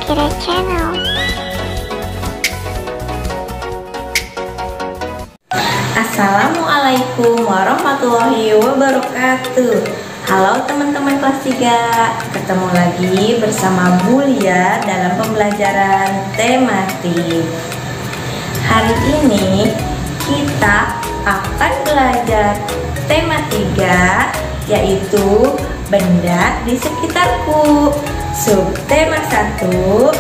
Kira Channel. Assalamualaikum warahmatullahi wabarakatuh. Halo teman-teman kelas 3, ketemu lagi bersama Bu Lia dalam pembelajaran tematik. Hari ini kita akan belajar tema 3, yaitu benda di sekitarku. Subtema 1,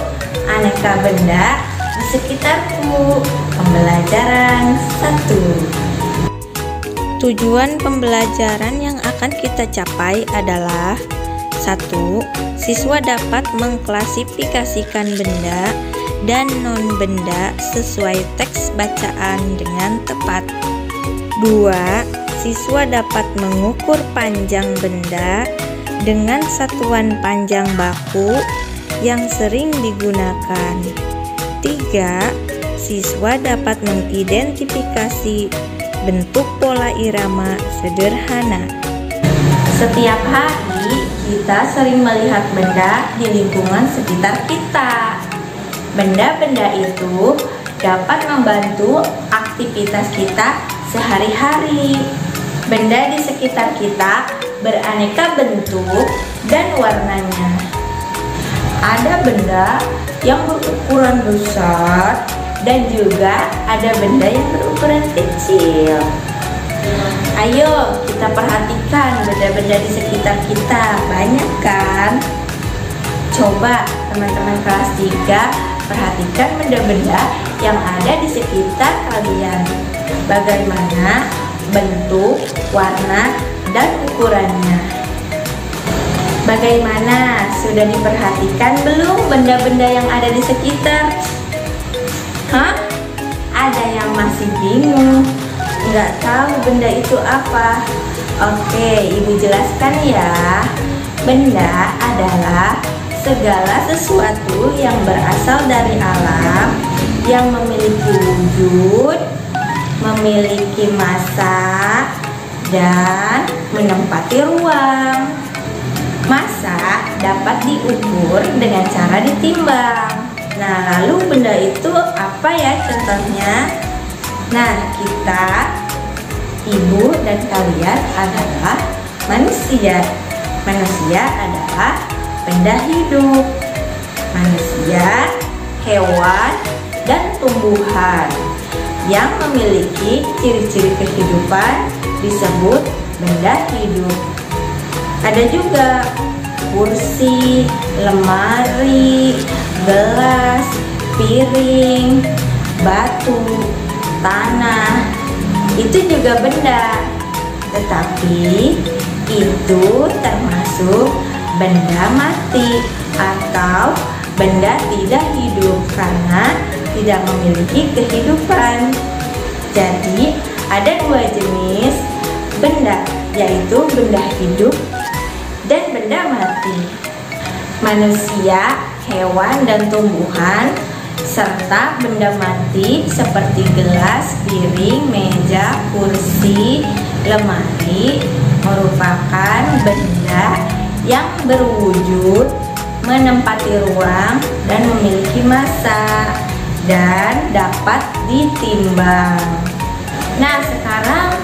aneka benda di sekitarku. Pembelajaran 1. Tujuan pembelajaran yang akan kita capai adalah 1. Siswa dapat mengklasifikasikan benda dan non-benda sesuai teks bacaan dengan tepat. 2. Siswa dapat mengukur panjang benda dengan satuan panjang baku yang sering digunakan. 3. Siswa dapat mengidentifikasi bentuk pola irama sederhana. Setiap hari kita sering melihat benda di lingkungan sekitar kita. Benda-benda itu dapat membantu aktivitas kita sehari-hari. Benda di sekitar kita beraneka bentuk dan warnanya. Ada benda yang berukuran besar dan juga ada benda yang berukuran kecil. Ayo kita perhatikan benda-benda di sekitar kita, banyak kan? Coba teman-teman kelas 3 perhatikan benda-benda yang ada di sekitar kalian. Bagaimana bentuk, warna, dan ukurannya? Bagaimana? Sudah diperhatikan belum benda-benda yang ada di sekitar? Ada yang masih bingung, nggak tahu benda itu apa? Oke, Ibu jelaskan ya. Benda adalah segala sesuatu yang berasal dari alam, yang memiliki wujud, memiliki massa, dan menempati ruang. Massa dapat diukur dengan cara ditimbang. Nah, lalu benda itu apa ya contohnya? Nah, kita, Ibu dan kalian adalah manusia. Manusia adalah benda hidup. Manusia, hewan, dan tumbuhan yang memiliki ciri-ciri kehidupan disebut benda hidup. Ada juga kursi, lemari, gelas, piring, batu, tanah. Itu juga benda. Tetapi itu termasuk benda mati atau benda tidak hidup karena tidak memiliki kehidupan. Jadi ada dua jenis benda, yaitu benda hidup dan benda mati. Manusia, hewan, dan tumbuhan, serta benda mati seperti gelas, piring, meja, kursi, lemari merupakan benda yang berwujud, menempati ruang, dan memiliki massa, dan dapat ditimbang. Nah, sekarang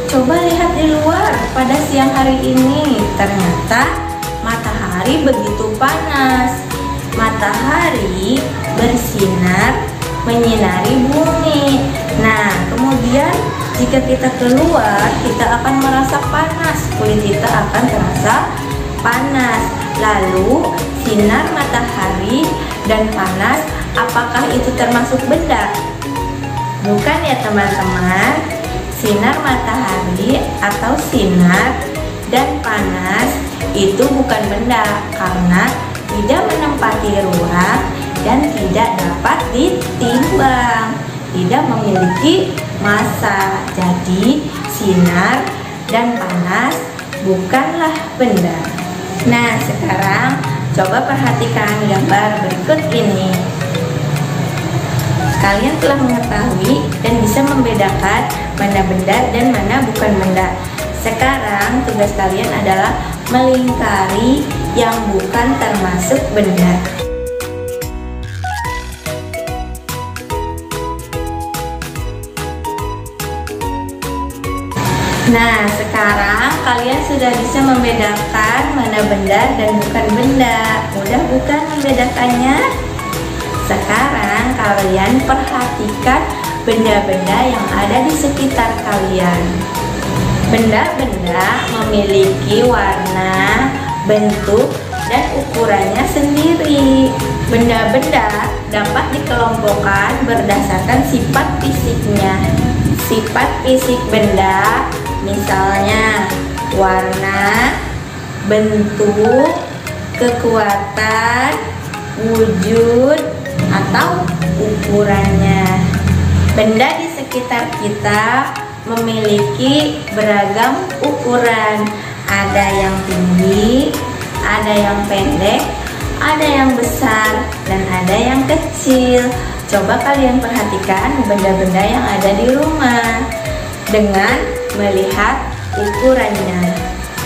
coba lihat di luar pada siang hari ini. Ternyata matahari begitu panas. Matahari bersinar menyinari bumi. Nah, kemudian jika kita keluar, kita akan merasa panas. Kulit kita akan terasa panas. Lalu sinar matahari dan panas, apakah itu termasuk benda? Bukan ya teman-teman. Sinar matahari atau sinar dan panas itu bukan benda karena tidak menempati ruang dan tidak dapat ditimbang, tidak memiliki massa. Jadi sinar dan panas bukanlah benda. Nah, sekarang coba perhatikan gambar berikut ini. Kalian telah mengetahui dan bisa membedakan mana benda dan mana bukan benda. Sekarang tugas kalian adalah melingkari yang bukan termasuk benda. Nah, sekarang kalian sudah bisa membedakan mana benda dan bukan benda. Mudah bukan membedakannya? Sekarang kalian perhatikan benda-benda yang ada di sekitar kalian. Benda-benda memiliki warna, bentuk, dan ukurannya sendiri. Benda-benda dapat dikelompokkan berdasarkan sifat fisiknya. Sifat fisik benda misalnya warna, bentuk, kekuatan, wujud, atau ukurannya. Benda di sekitar kita memiliki beragam ukuran. Ada yang tinggi, ada yang pendek, ada yang besar, dan ada yang kecil. Coba kalian perhatikan benda-benda yang ada di rumah dengan melihat ukurannya.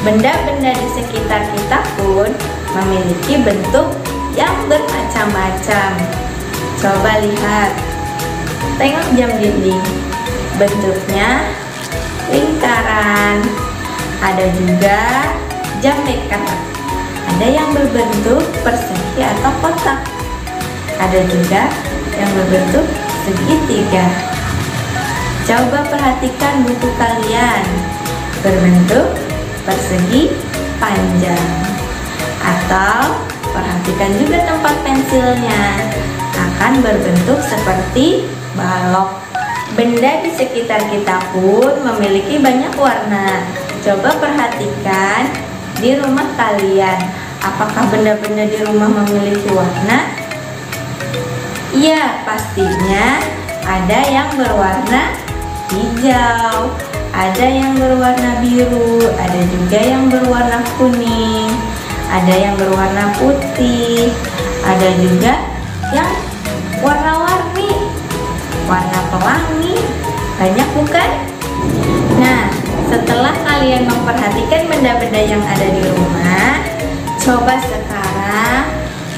Benda-benda di sekitar kita pun memiliki bentuk yang bermacam-macam. Coba lihat, tengok jam dinding, bentuknya lingkaran. Ada juga jam dekat, ada yang berbentuk persegi atau kotak, ada juga yang berbentuk segitiga. Coba perhatikan buku kalian, berbentuk persegi panjang. Atau perhatikan juga tempat pensilnya, akan berbentuk seperti balok. Benda di sekitar kita pun memiliki banyak warna. Coba perhatikan di rumah kalian, apakah benda-benda di rumah memiliki warna? Iya, pastinya ada yang berwarna hijau, ada yang berwarna biru, ada juga yang berwarna kuning, ada yang berwarna putih, ada juga yang warna-warni, warna pelangi. Banyak bukan? Nah, setelah kalian memperhatikan benda-benda yang ada di rumah, coba sekarang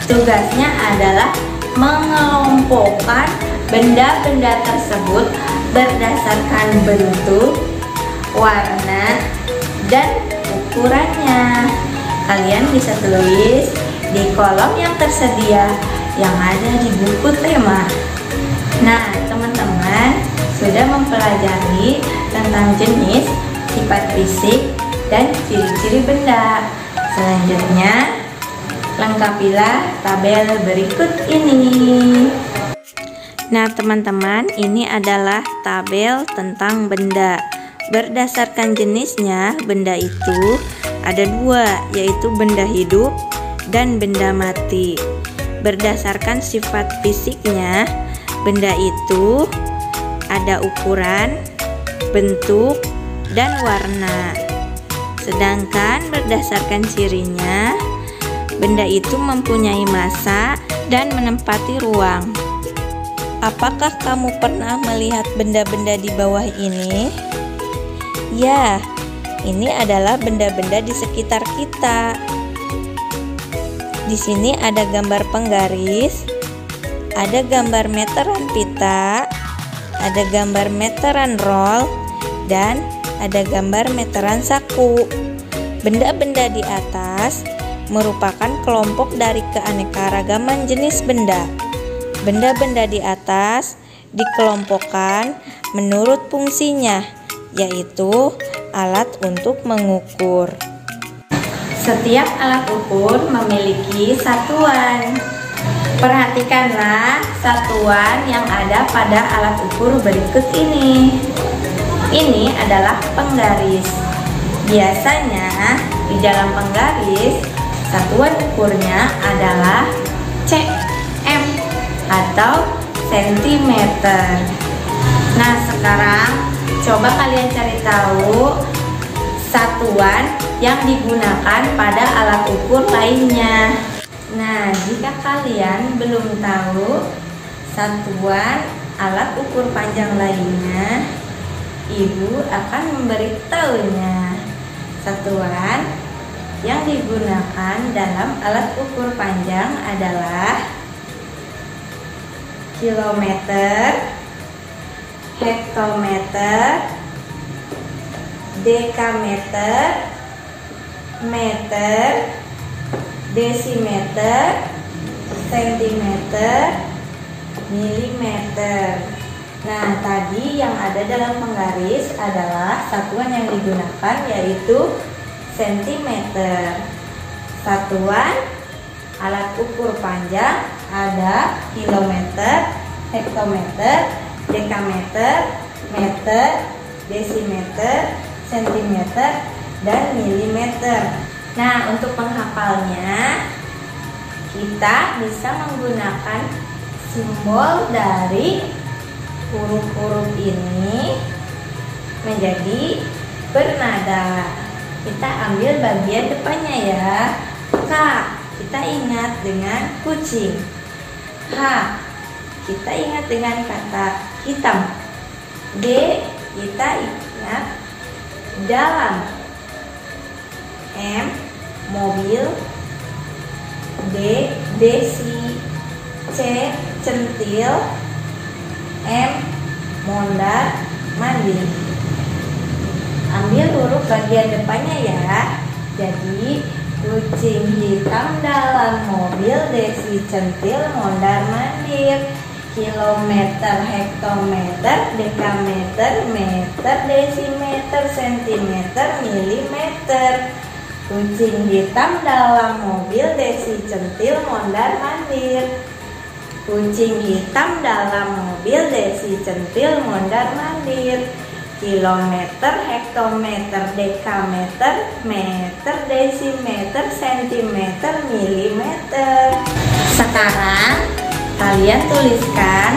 tugasnya adalah mengelompokkan benda-benda tersebut berdasarkan bentuk, warna, dan ukurannya. Kalian bisa tulis di kolom yang tersedia yang ada di buku tema. Nah, teman-teman sudah mempelajari tentang jenis, sifat fisik, dan ciri-ciri benda. Selanjutnya, lengkapilah tabel berikut ini. Nah, teman-teman, ini adalah tabel tentang benda. Berdasarkan jenisnya, benda itu ada dua, yaitu benda hidup dan benda mati. Berdasarkan sifat fisiknya, benda itu ada ukuran, bentuk, dan warna. Sedangkan berdasarkan cirinya, benda itu mempunyai massa dan menempati ruang. Apakah kamu pernah melihat benda-benda di bawah ini? Ya, ini adalah benda-benda di sekitar kita. Di sini ada gambar penggaris, ada gambar meteran pita, ada gambar meteran roll, dan ada gambar meteran saku. Benda-benda di atas merupakan kelompok dari keanekaragaman jenis benda. Benda-benda di atas dikelompokkan menurut fungsinya, yaitu alat untuk mengukur. Setiap alat ukur memiliki satuan. Perhatikanlah satuan yang ada pada alat ukur berikut ini. Ini adalah penggaris. Biasanya di dalam penggaris, satuan ukurnya adalah cm atau sentimeter. Nah, sekarang coba kalian cari tahu satuan yang digunakan pada alat ukur lainnya. Nah, jika kalian belum tahu satuan alat ukur panjang lainnya, Ibu akan memberitahunya. Satuan yang digunakan dalam alat ukur panjang adalah kilometer, hektometer, dekameter, meter, desimeter, sentimeter, milimeter. Nah, tadi yang ada dalam penggaris adalah satuan yang digunakan, yaitu sentimeter. Satuan alat ukur panjang ada kilometer, hektometer, dekameter, meter, desimeter, sentimeter, dan milimeter. Nah, untuk penghafalnya kita bisa menggunakan simbol dari huruf-huruf ini menjadi bernada. Kita ambil bagian depannya ya. K, kita ingat dengan kucing. H, kita ingat dengan kata hitam. D, kita ingat dalam. M, mobil. D, desi. C, centil. M, mondar mandir. Ambil huruf bagian depannya ya. Jadi kucing hitam dalam mobil, desi centil, mondar mandir. Kilometer, hektometer, dekameter, meter, desimeter, sentimeter, milimeter. Kucing hitam dalam mobil, desi centil, mondar mandir. Kucing hitam dalam mobil, desi centil, mondar mandir. Kilometer, hektometer, dekameter, meter, desimeter, sentimeter, milimeter. Sekarang kalian tuliskan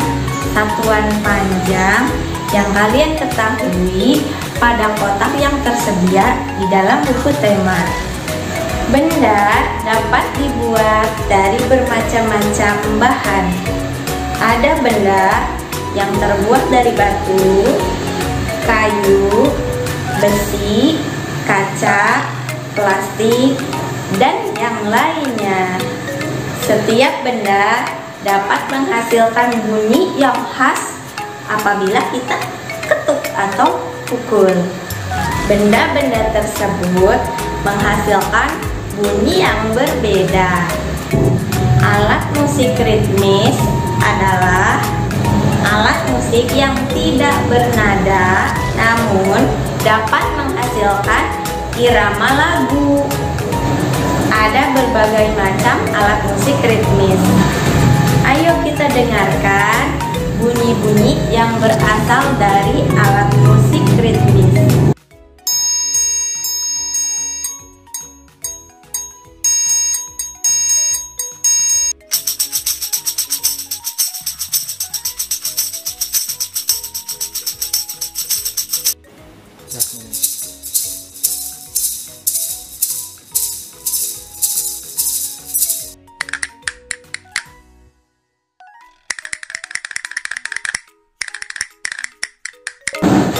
satuan panjang yang kalian ketahui pada kotak yang tersedia di dalam buku tema. Benda dapat dibuat dari bermacam-macam bahan. Ada benda yang terbuat dari batu, kayu, besi, kaca, plastik, dan yang lainnya. Setiap benda dapat menghasilkan bunyi yang khas apabila kita ketuk atau pukul. Benda-benda tersebut menghasilkan bunyi yang berbeda. Alat musik ritmis adalah alat musik yang tidak bernada namun dapat menghasilkan irama lagu. Ada berbagai macam alat musik ritmis. Ayo kita dengarkan bunyi-bunyi yang berasal dari alat musik ritmis.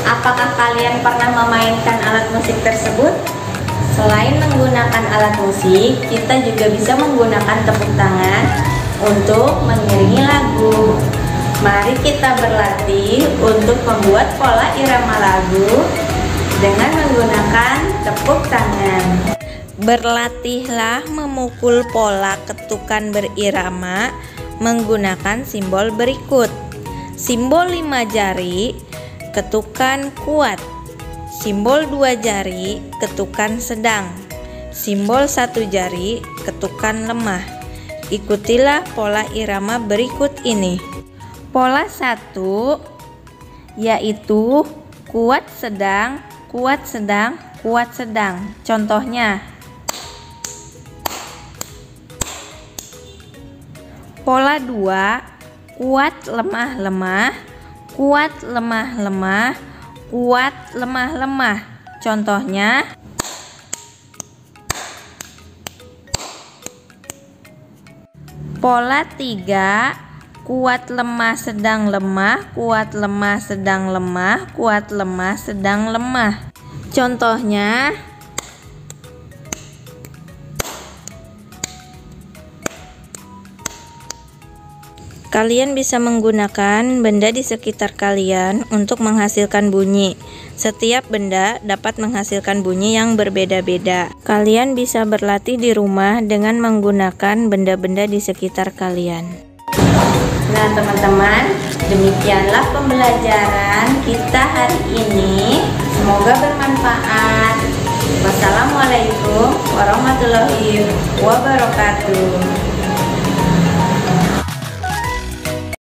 Apakah kalian pernah memainkan alat musik tersebut? Selain menggunakan alat musik, kita juga bisa menggunakan tepuk tangan untuk mengiringi lagu. Mari kita berlatih untuk membuat pola irama lagu dengan menggunakan tepuk tangan. Berlatihlah memukul pola ketukan berirama menggunakan simbol berikut. Simbol 5 jari, ketukan kuat. Simbol 2 jari, ketukan sedang. Simbol 1 jari, ketukan lemah. Ikutilah pola irama berikut ini. Pola 1 yaitu kuat sedang, kuat sedang, kuat sedang. Contohnya pola 2 kuat lemah lemah, kuat lemah lemah, kuat lemah lemah. Contohnya pola 3 kuat lemah sedang lemah, kuat lemah sedang lemah, kuat lemah sedang lemah. Contohnya Kalian bisa menggunakan benda di sekitar kalian untuk menghasilkan bunyi. Setiap benda dapat menghasilkan bunyi yang berbeda-beda. Kalian bisa berlatih di rumah dengan menggunakan benda-benda di sekitar kalian. Nah teman-teman, demikianlah pembelajaran kita hari ini. Semoga bermanfaat. Wassalamualaikum warahmatullahi wabarakatuh.